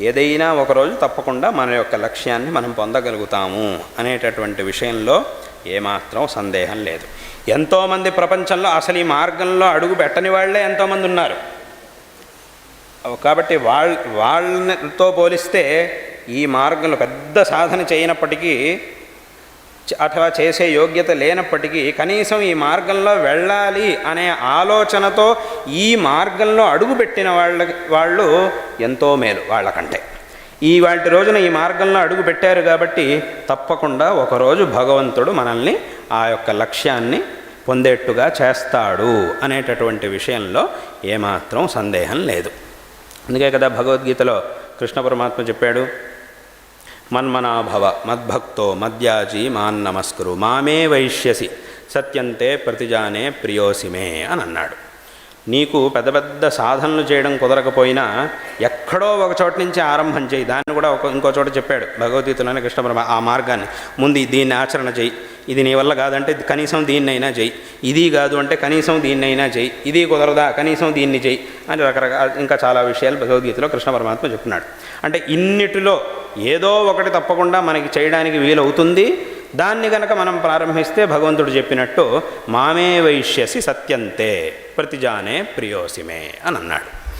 ఏదైనా ఒకరోజు తప్పకుండా మన యొక్క లక్ష్యాన్ని మనం పొందగలుగుతాము అనేటటువంటి విషయంలో ఏమాత్రం సందేహం లేదు. ఎంతోమంది ప్రపంచంలో అసలు ఈ మార్గంలో అడుగు పెట్టని వాళ్ళే ఎంతోమంది ఉన్నారు. కాబట్టి వాళ్ళతో పోలిస్తే ఈ మార్గంలో పెద్ద సాధన చేయనప్పటికీ అథవా చేసే యోగ్యత లేనప్పటికీ కనీసం ఈ మార్గంలో వెళ్ళాలి అనే ఆలోచనతో ఈ మార్గంలో అడుగుపెట్టిన వాళ్ళు ఎంతో మేలు వాళ్ళకంటే. వాటి రోజున ఈ మార్గంలో అడుగు పెట్టారు కాబట్టి తప్పకుండా ఒకరోజు భగవంతుడు మనల్ని ఆ యొక్క లక్ష్యాన్ని పొందేట్టుగా చేస్తాడు అనేటటువంటి విషయంలో ఏమాత్రం సందేహం లేదు. అందుకే కదా భగవద్గీతలో కృష్ణ పరమాత్మ చెప్పాడు, మన్మనాభవ మద్భక్తో మద్యాజీ మాన్నమస్కురు మామే వైష్యసి సత్యంతే ప్రతిజానే ప్రియోసిమే అని అన్నాడు. నీకు పెద్ద పెద్ద సాధనలు చేయడం కుదరకపోయినా ఎక్కడో ఒక చోట నుంచి ఆరంభం చేయి. దాన్ని కూడా ఇంకో చోట చెప్పాడు భగవద్గీతలోనే కృష్ణ పరమాత్మ. ఆ మార్గాన్ని ముందు దీన్ని ఆచరణ చేయి, ఇది నీ వల్ల కాదంటే కనీసం దీన్నైనా చేయి, ఇది కాదు అంటే కనీసం దీన్నైనా చేయి, ఇది కుదరదా కనీసం దీన్ని చేయి అని రకరకాల ఇంకా చాలా విషయాలు భగవద్గీతలో కృష్ణ పరమాత్మ చెప్తున్నాడు. అంటే ఇన్నిటిలో ఏదో ఒకటి తప్పకుండా మనకి చేయడానికి వీలవుతుంది. దాన్ని గనక మనం ప్రారంభిస్తే భగవంతుడు చెప్పినట్టు మామే వైష్యసి సత్యంతే ప్రతిజానే ప్రియోసిమే అని అన్నాడు.